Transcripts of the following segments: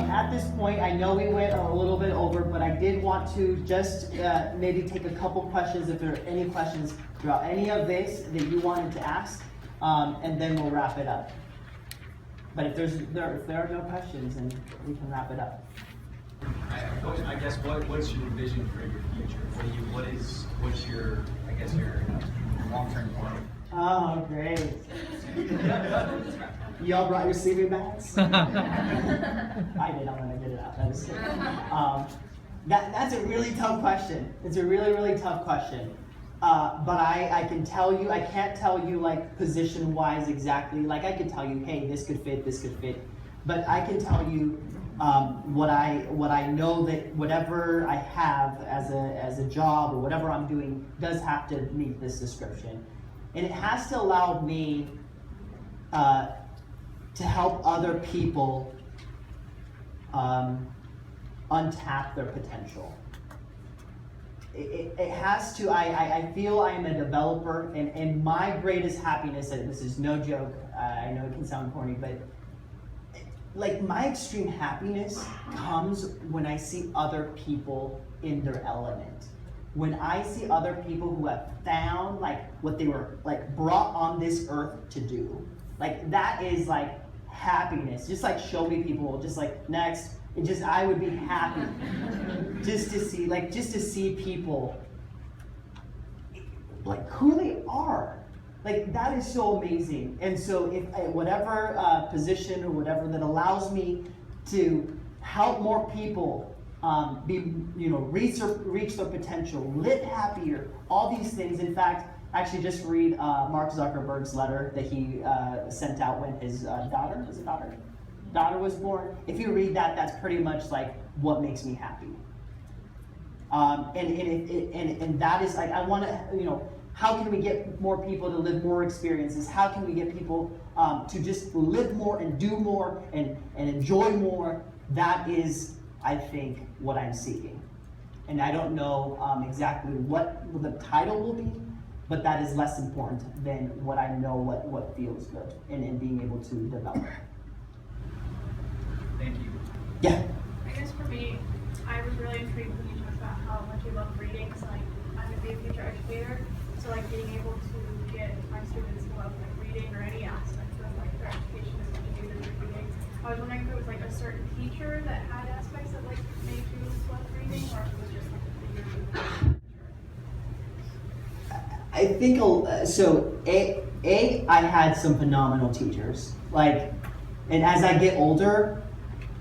At this point, I know we went a little bit over, but I did want to just maybe take a couple questions, if there are any questions throughout any of this that you wanted to ask, and then we'll wrap it up. But if there are no questions, then we can wrap it up. I guess what's your vision for your future? What's your long-term plan? Oh, great. Y'all brought your sleeping bags? I did, I'm gonna get it out. That's a really tough question. It's a really, really tough question. But I can tell you, I can't tell you like position-wise exactly. Like I could tell you, hey, this could fit. But I can tell you what I know, that whatever I have as a job or whatever I'm doing does have to meet this description. And it has to allow me to help other people untap their potential. It has to, I feel I am a developer, and my greatest happiness, and this is no joke, I know it can sound corny, but like my extreme happiness comes when I see other people in their element. When I see other people who have found like what they were like brought on this earth to do. Like that is like happiness. Just like show me people, just like next. I would be happy just to see people like who they are. Like that is so amazing. And so if whatever position or whatever that allows me to help more people reach their potential, live happier, all these things. In fact, actually just read Mark Zuckerberg's letter that he sent out when his daughter was born. If you read that, that's pretty much like what makes me happy. And that is like, I want to, how can we get more people to live more experiences? How can we get people to just live more and do more and enjoy more? That is, I think, what I'm seeking. And I don't know exactly what the title will be, but that is less important than what I know what feels good and being able to develop. Thank you. Yeah. I guess for me, I was really intrigued when you talked about how much you love reading. So like, I'm going to be a future educator, so like being able to get my students to love like reading or any aspect of like their education is what you do through reading. I was wondering if there was like a certain teacher that had aspects that like made you love reading, or if it was just like a figure. I think so. I had some phenomenal teachers. Like, and as I get older,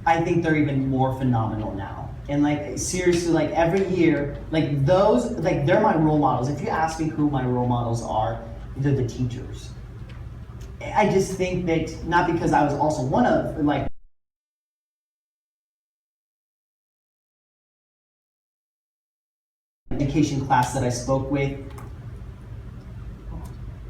I think they're even more phenomenal now. And like seriously, like every year, like those, like they're my role models. If you ask me who my role models are, they're the teachers. I just think that not because I was also one of like education class that I spoke with.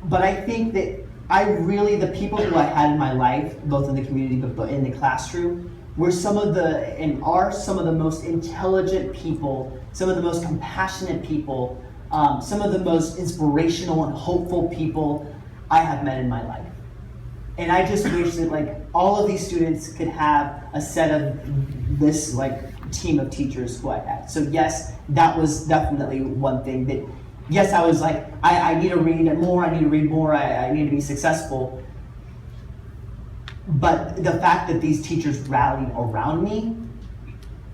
But I think that the people who I had in my life, both in the community but in the classroom, were some of the most intelligent people, some of the most compassionate people, some of the most inspirational and hopeful people I have met in my life. And I just wish that like all of these students could have a set of this like team of teachers who I had. So yes, that was definitely one thing that, yes, I was like, I need to read more, I need to be successful. But the fact that these teachers rallied around me,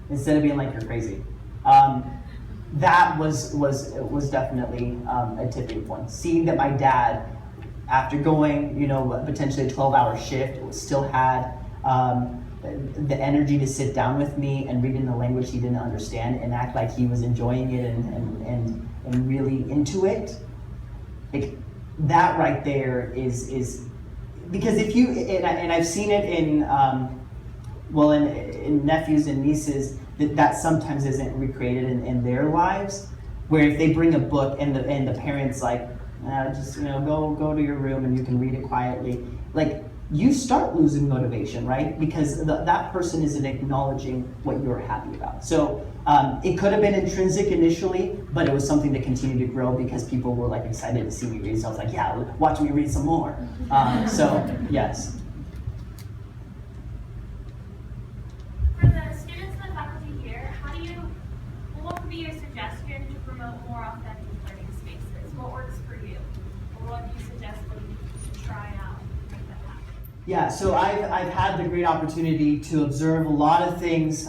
instead of being like, you're crazy, that was definitely a tipping point. Seeing that my dad, after going, potentially a 12-hour shift, still had the energy to sit down with me and read in the language he didn't understand and act like he was enjoying it and really into it. Like, that right there is because if you, and I've seen it in nephews and nieces, that sometimes isn't recreated in their lives, where if they bring a book and the parents like, just go to your room and you can read it quietly, like you start losing motivation, right? Because that person isn't acknowledging what you're happy about. So it could have been intrinsic initially, but it was something to continue to grow because people were like excited to see me read. So I was like, yeah, watch me read some more. For So yes. try out and make that happen? Yeah, so I've had the great opportunity to observe a lot of things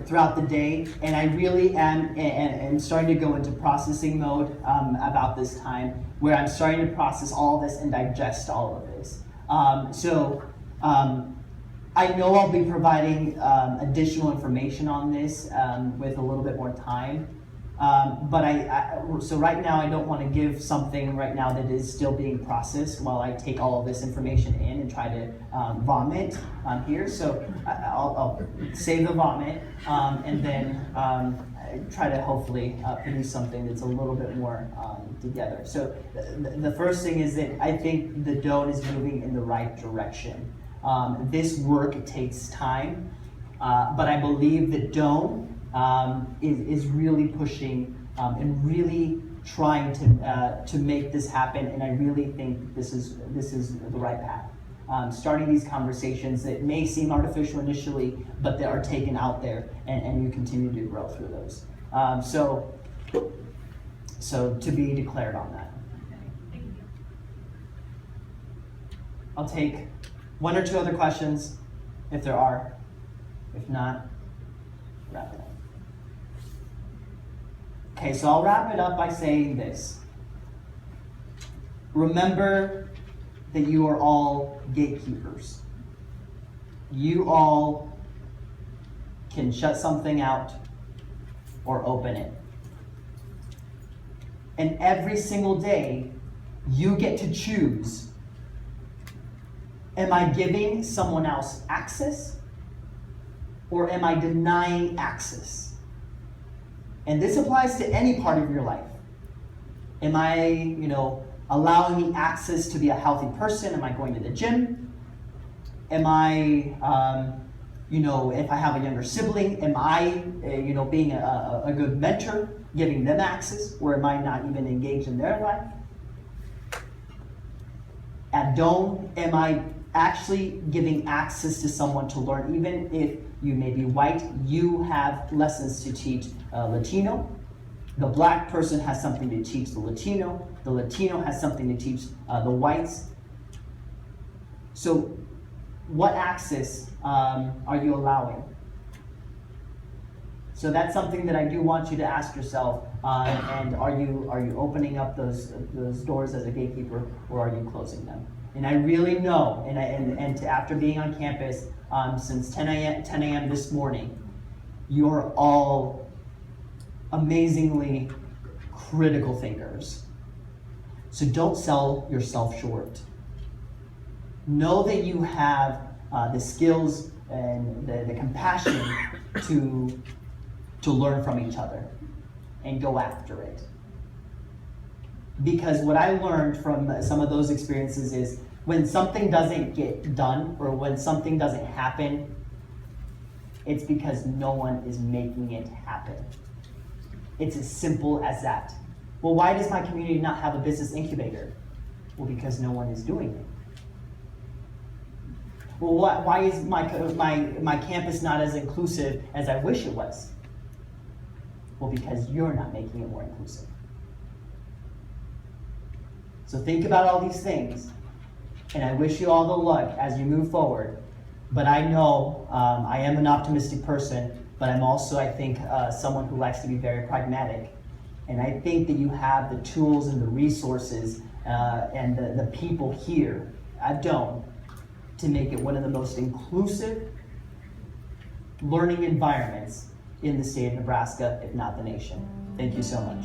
throughout the day, and I really am starting to go into processing mode about this time, where I'm starting to process all of this and digest all of this. I know I'll be providing additional information on this with a little bit more time. So right now I don't want to give something right now that is still being processed while I take all of this information in and try to vomit here. So I'll save the vomit and then try to hopefully produce something that's a little bit more together. So the first thing is that I think the Doane is moving in the right direction. This work takes time, but I believe that Doane is really pushing and really trying to make this happen, and I really think this is the right path. Starting these conversations that may seem artificial initially, but they are taken out there, and you continue to grow through those. So to be declared on that. Okay, thank you. I'll take one or two other questions, if there are. If not, wrap it up. Okay, so I'll wrap it up by saying this. Remember that you are all gatekeepers. You all can shut something out or open it. And every single day, you get to choose, am I giving someone else access or am I denying access? And this applies to any part of your life. Am I, allowing me access to be a healthy person? Am I going to the gym? Am I, if I have a younger sibling, am I, being a good mentor, giving them access, or am I not even engaged in their life? At Doane, am I actually giving access to someone to learn? Even if you may be white, you have lessons to teach Latino. The black person has something to teach the Latino. The Latino has something to teach the whites. So what access are you allowing? So that's something that I do want you to ask yourself. And are you opening up those doors as a gatekeeper, or are you closing them? And I really know, after being on campus since 10 a.m. this morning, you're all amazingly critical thinkers. So don't sell yourself short. Know that you have the skills and the compassion to learn from each other and go after it. Because what I learned from some of those experiences is when something doesn't get done or when something doesn't happen, it's because no one is making it happen. It's as simple as that. Well, why does my community not have a business incubator? Well, because no one is doing it. Well, why is my campus not as inclusive as I wish it was? Well, because you're not making it more inclusive. So think about all these things, and I wish you all the luck as you move forward. But I know I am an optimistic person, but I'm also, I think, someone who likes to be very pragmatic. And I think that you have the tools and the resources and the people here at Doane to make it one of the most inclusive learning environments in the state of Nebraska, if not the nation. Thank you so much.